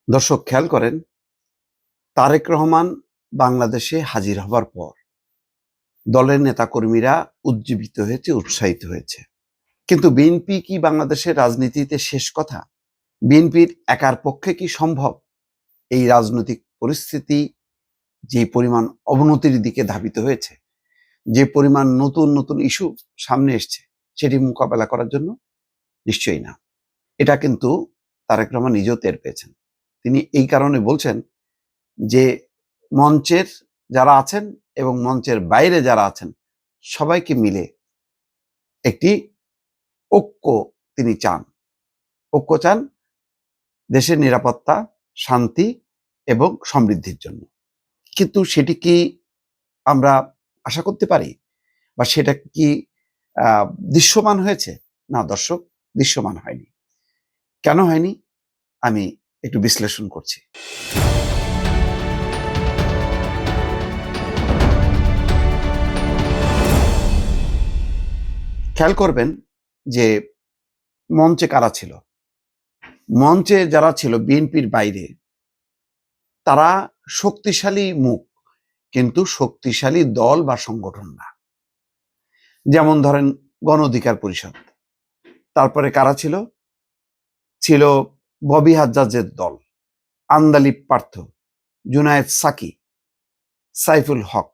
দর্শক খেয়াল করেন, তারেক রহমান বাংলাদেশে হাজির হবার পর দলের নেতাকর্মীরা উজ্জীবিত হয়েছে, উৎসাহিত হয়েছে। কিন্তু বিএনপি কি বাংলাদেশের রাজনীতিতে শেষ কথা? বিএনপির একার পক্ষে কি সম্ভব এই রাজনৈতিক পরিস্থিতি যে পরিমাণ অবনতির দিকে ধাবিত হয়েছে, যে পরিমাণ নতুন নতুন ইস্যু সামনে এসছে, সেটি মোকাবেলা করার জন্য? নিশ্চয়ই না। এটা কিন্তু তারেক রহমান নিজেও টের পেয়েছেন। তিনি এই কারণে বলছেন যে মঞ্চের যারা আছেন এবং মঞ্চের বাইরে যারা আছেন সবাইকে মিলে একটি ঐক্য তিনি চান। ঐক্য চান দেশের নিরাপত্তা, শান্তি এবং সমৃদ্ধির জন্য। কিন্তু সেটি কি আমরা আশা করতে পারি, বা সেটা কি দৃশ্যমান হয়েছে? না দর্শক, দৃশ্যমান হয়নি। কেন হয়নি আমি একটু বিশ্লেষণ করছি। খেয়াল করবেন যে মঞ্চে কারা ছিল। মঞ্চে যারা ছিল বিএনপির বাইরে, তারা শক্তিশালী মুখ, কিন্তু শক্তিশালী দল বা সংগঠন না। যেমন ধরেন গণ অধিকার পরিষদ। তারপরে কারা ছিল? ছিল ববি হাজ্জাজের দল, আন্দালিব পার্থ, জুনায়েদ সাকি, সাইফুল হক।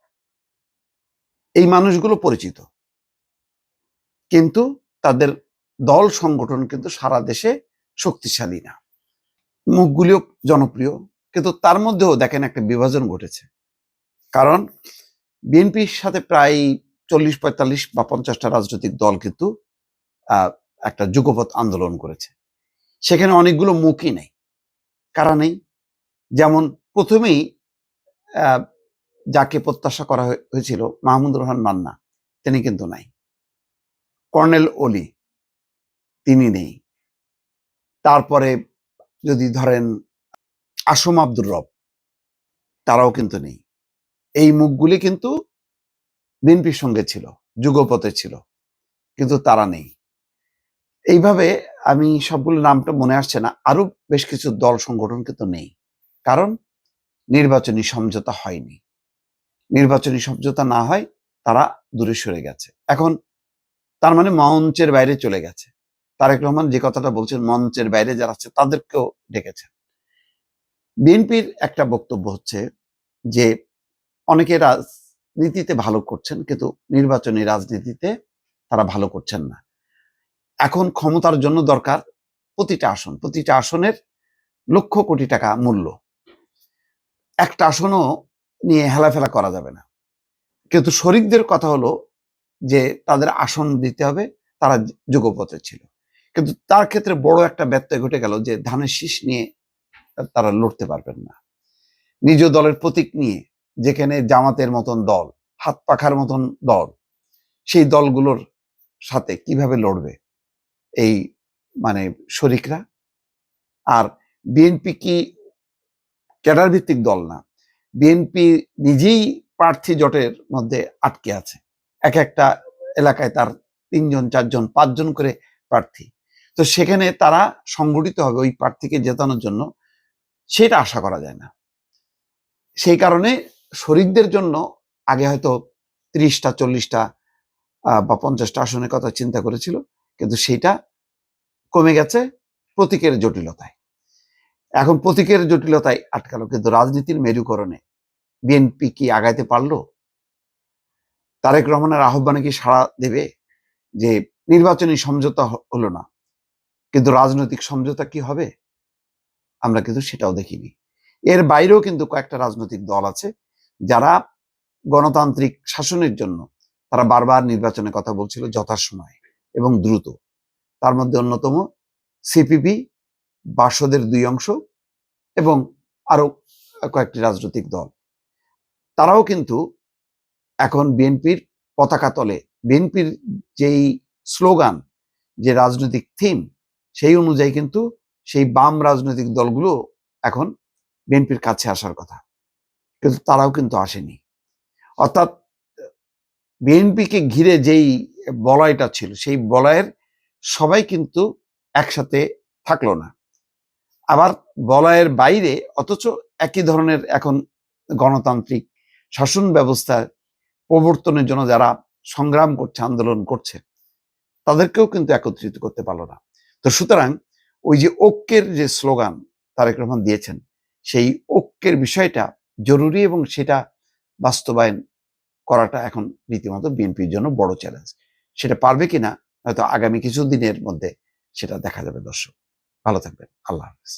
এই মানুষগুলো পরিচিত, কিন্তু তাদের দল সংগঠন কিন্তু সারা দেশে শক্তিশালী না। মুখগুলিও জনপ্রিয়, কিন্তু তার মধ্যেও দেখেন একটা বিভাজন ঘটেছে। কারণ বিএনপির সাথে প্রায় 40, 45 বা 50টা রাজনৈতিক দল কিন্তু একটা যুগপৎ আন্দোলন করেছে। সেখানে অনেকগুলো মুখই নেই। কারা নেই? যেমন প্রথমেই যাকে প্রত্যাশা করা হয়েছিল, মাহমুদুর রহমান মান্না, তিনি কিন্তু নাই। কর্নেল অলি, তিনি নেই। তারপরে যদি ধরেন আসম আব্দুর রব, তারাও কিন্তু নেই। এই মুখগুলি কিন্তু বিএনপির সঙ্গে ছিল, যুগপথে ছিল, কিন্তু তারা নেই। এইভাবে আমি সবগুলো নামটা মনে আসছে না, আরো বেশ কিছু দল সংগঠন কিন্তু নেই। কারণ নির্বাচনী সমঝোতা হয়নি। নির্বাচনী সমঝোতা না হয় তারা দূরে সরে গেছে। এখন তার মানে মঞ্চের বাইরে চলে গেছে। তারেক রহমান যে কথাটা বলছেন, মঞ্চের বাইরে যারা আছে তাদেরকেও ডেকেছেন। বিএনপির একটা বক্তব্য হচ্ছে যে অনেকে রাজনীতিতে ভালো করছেন, কিন্তু নির্বাচনী রাজনীতিতে তারা ভালো করছেন না। এখন ক্ষমতার জন্য দরকার প্রতিটা আসনের লক্ষ কোটি টাকা মূল্য। একটা আসনও নিয়ে হেলাফেলা করা যাবে না। কিন্তু শরিকদের কথা হলো যে তাদের আসন দিতে হবে, তারা যুগপথে ছিল। কিন্তু তার ক্ষেত্রে বড় একটা ব্যত্যয় ঘটে গেল যে ধানের শীষ নিয়ে তারা লড়তে পারবেন না। নিজ দলের প্রতীক নিয়ে, যেখানে জামাতের মতন দল, হাত পাখার মতন দল, সেই দলগুলোর সাথে কিভাবে লড়বে এই মানে শরিকরা? আর বিএনপি কি ক্যাডার ভিত্তিক দল না। বিএনপি নিজেই প্রার্থী জোটের মধ্যে আটকে আছে। এক একটা এলাকায় তার 3জন, 4জন, 5জন করে প্রার্থী। তো সেখানে তারা সংগঠিত হবে ওই প্রার্থীকে জেতানোর জন্য, সেটা আশা করা যায় না। সেই কারণে শরিকদের জন্য আগে হয়তো 30টা, 40টা বা 50টা আসনের কথা চিন্তা করেছিল, কিন্তু সেটা কমে গেছে প্রতীকের জটিলতায়। এখন প্রতীকের জটিলতায় আটকালো, কিন্তু রাজনীতির মেরুকরণে বিএনপি কি আগাইতে পারলো? তারেক রহমানের আহ্বানে কি সাড়া দেবে? যে নির্বাচনী সমঝোতা হলো না, কিন্তু রাজনৈতিক সমঝোতা কি হবে? আমরা কিন্তু সেটাও দেখিনি। এর বাইরেও কিন্তু কয়েকটা রাজনৈতিক দল আছে যারা গণতান্ত্রিক শাসনের জন্য তারা বারবার নির্বাচনের কথা বলছিল যথাসময়ে এবং দ্রুত। তার মধ্যে অন্যতম সিপিবি, বাসদের 2 অংশ এবং আরো কয়েকটি রাজনৈতিক দল। তারাও কিন্তু এখন বিএনপির পতাকা তলে, বিএনপির যেই স্লোগান, যে রাজনৈতিক থিম, সেই অনুযায়ী কিন্তু সেই বাম রাজনৈতিক দলগুলো এখন বিএনপির কাছে আসার কথা, কিন্তু তারাও কিন্তু আসেনি। অর্থাৎ বিএনপিকে ঘিরে যেই বলয়টা ছিল, সেই বলয়ের সবাই কিন্তু একসাথে থাকলো না। আবার বলয়ের বাইরে, অথচ একই ধরনের এখন গণতান্ত্রিক শাসন ব্যবস্থা প্রবর্তনের জন্য যারা সংগ্রাম করছে, আন্দোলন করছে, তাদেরকেও কিন্তু একত্রিত করতে পারলো না। তো সুতরাং ওই যে ঐক্যের যে স্লোগান তারেক রহমান দিয়েছেন, সেই ঐক্যের বিষয়টা জরুরি এবং সেটা বাস্তবায়ন করাটা এখন রীতিমতো বিএনপির জন্য বড় চ্যালেঞ্জ। সেটা পারবে কিনা হয়তো আগামী কিছু দিনের মধ্যে সেটা দেখা যাবে। দর্শক, ভালো থাকবেন। আল্লাহ হাফেজ।